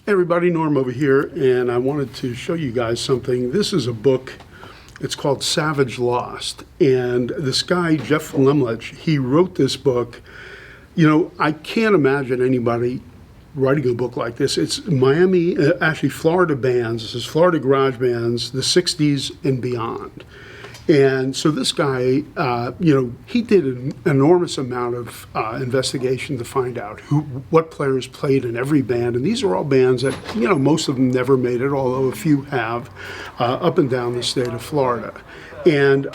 Hey everybody, Norm over here, and I wanted to show you guys something. This is a book. It's called Savage Lost, and this guy, Jeff Lemlich, he wrote this book. You know, I can't imagine anybody writing a book like this. It's Miami, actually Florida bands. This is Florida garage bands, the 60s and beyond. And so this guy, he did an enormous amount of investigation to find out what players played in every band. And these are all bands that, most of them never made it, although a few have, up and down the state of Florida. And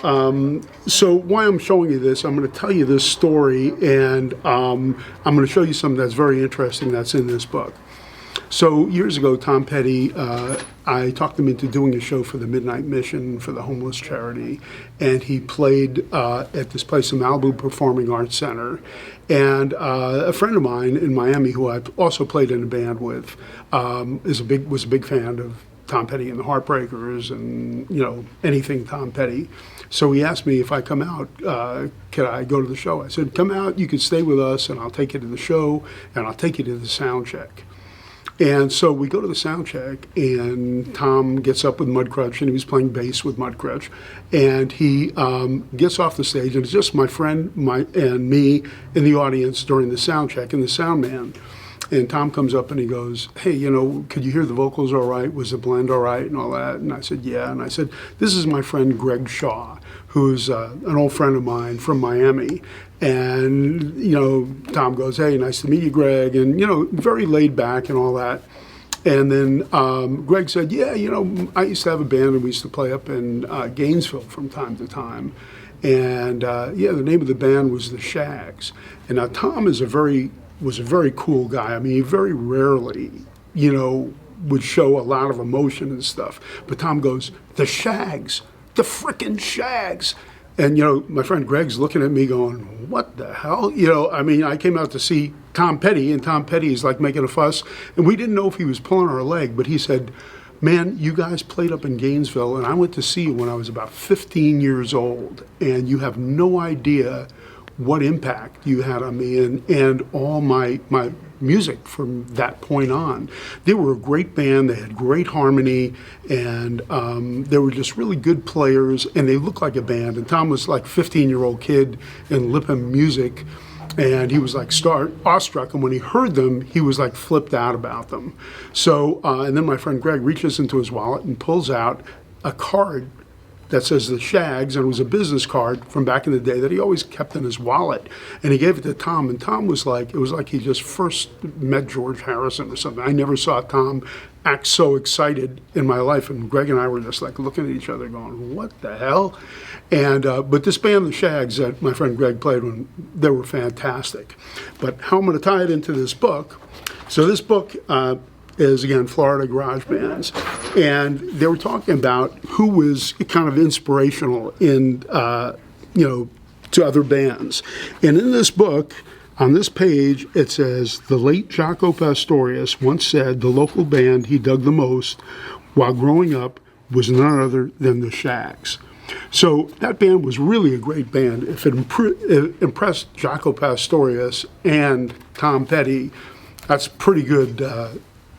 so why I'm showing you this, I'm going to tell you this story, and I'm going to show you something that's very interesting that's in this book. So years ago, Tom Petty, I talked him into doing a show for the Midnight Mission for the homeless charity, and he played at this place, the Malibu Performing Arts Center. And a friend of mine in Miami, who I also played in a band with, was a big fan of Tom Petty and the Heartbreakers, and anything Tom Petty. So he asked me if I come out, could I go to the show? I said, come out, you can stay with us, and I'll take you to the show, and I'll take you to the sound check. And so we go to the sound check, and Tom gets up with Mudcrutch, and he was playing bass with Mudcrutch, and he gets off the stage, and it's just my friend and me in the audience during the sound check, and the sound man. And Tom comes up and he goes, hey, could you hear the vocals all right? Was the blend all right? And all that. And I said, yeah. And I said, this is my friend Greg Shaw, who's an old friend of mine from Miami. And, Tom goes, hey, nice to meet you, Greg. And, very laid back and all that. And then Greg said, yeah, I used to have a band and we used to play up in Gainesville from time to time. And, the name of the band was the Shaggs. And now Tom was a very cool guy. I mean, he very rarely, would show a lot of emotion and stuff. But Tom goes, the Shaggs, the frickin' Shaggs. And, my friend Greg's looking at me going, what the hell? I came out to see Tom Petty, and Tom Petty is like making a fuss. And we didn't know if he was pulling our leg, but he said, man, you guys played up in Gainesville, and I went to see you when I was about 15 years old, and you have no idea what impact you had on me and all my music from that point on. They were a great band, they had great harmony, and they were just really good players, and they looked like a band. And Tom was like a 15-year-old kid in Lipham music, and he was like awestruck, and when he heard them, he was like flipped out about them. So, and then my friend Greg reaches into his wallet and pulls out a card that says the Shaggs, and it was a business card from back in the day that he always kept in his wallet. And he gave it to Tom, and Tom was like, it was like he just first met George Harrison or something. I never saw Tom act so excited in my life, and Greg and I were just like looking at each other going, what the hell? And but this band, the Shaggs, that my friend Greg played when, they were fantastic. But how I'm going to tie it into this book, so this book is, again, Florida garage bands. And they were talking about who was kind of inspirational in, to other bands. And in this book, on this page, it says, the late Jaco Pastorius once said the local band he dug the most while growing up was none other than the Shaggs. So that band was really a great band. If it impressed Jaco Pastorius and Tom Petty, that's pretty good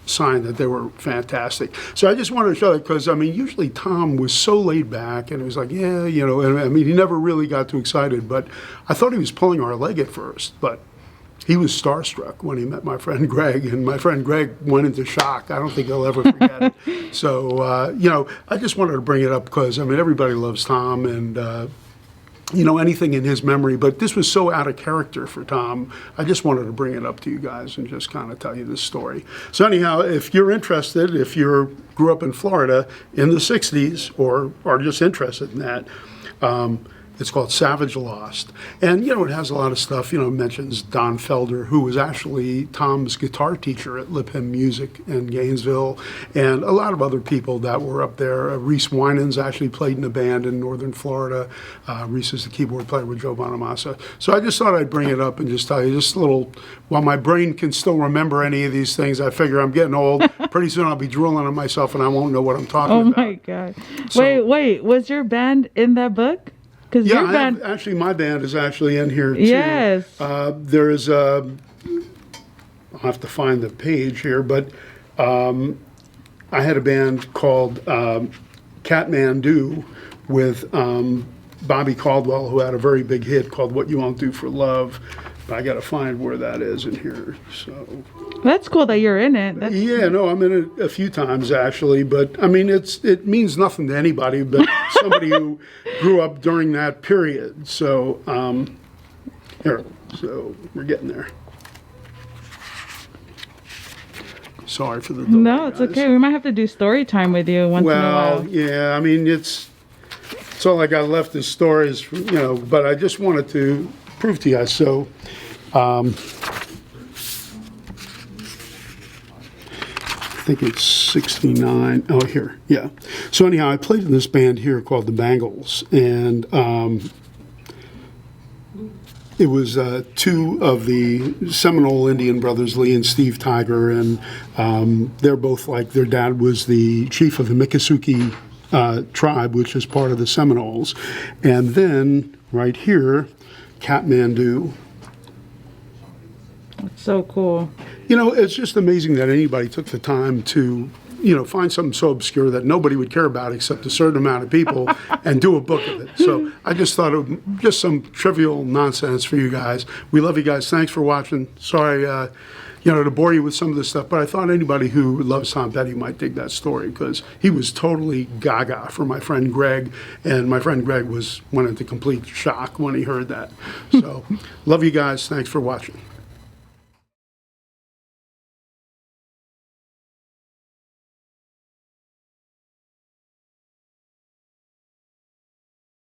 sign that they were fantastic. So I just wanted to show it because, usually Tom was so laid back and it was like, yeah, and he never really got too excited, but I thought he was pulling our leg at first, but he was starstruck when he met my friend Greg, and my friend Greg went into shock. I don't think he'll ever forget it. So, I just wanted to bring it up because, everybody loves Tom, and anything in his memory, but this was so out of character for Tom. I just wanted to bring it up to you guys and just kind of tell you this story. So anyhow, if you're interested, if you grew up in Florida in the 60s or are just interested in that, it's called Savage Lost. And, it has a lot of stuff, it mentions Don Felder, who was actually Tom's guitar teacher at Lipham Music in Gainesville, and a lot of other people that were up there. Reese Winans actually played in a band in northern Florida. Reese is the keyboard player with Joe Bonamassa. So I just thought I'd bring it up and just tell you just a little, while my brain can still remember any of these things, I figure I'm getting old. Pretty soon I'll be drooling on myself and I won't know what I'm talking about. Oh my God. So, wait, was your band in that book? Yeah, actually, my band is actually in here too. Yes. There is I'll have to find the page here, but I had a band called Catmandu with Bobby Caldwell, who had a very big hit called What You Won't Do for Love. I got to find where that is in here. So That's cool that you're in it. That's, yeah, no, I'm in it a few times actually, but I mean it means nothing to anybody but somebody who grew up during that period. So here, so we're getting there. Sorry for the delay, no, it's guys. okay. We might have to do story time with you once in a Well, while. yeah, I mean it's all I got left is stories, but I just wanted to prove to you guys. So I think it's 69. Oh, here, yeah. So anyhow, I played in this band here called the Bangles, and it was two of the Seminole Indian brothers, Lee and Steve Tiger, and they're both like, their dad was the chief of the Miccosukee tribe, which is part of the Seminoles. And then right here, Catmandu. It's so cool. It's just amazing that anybody took the time to, find something so obscure that nobody would care about except a certain amount of people and do a book of it. So I just thought it was just some trivial nonsense for you guys. We love you guys. Thanks for watching. Sorry, to bore you with some of this stuff, but I thought anybody who loves Tom Petty might dig that story because he was totally gaga for my friend Greg, and my friend Greg went into complete shock when he heard that. So love you guys. Thanks for watching.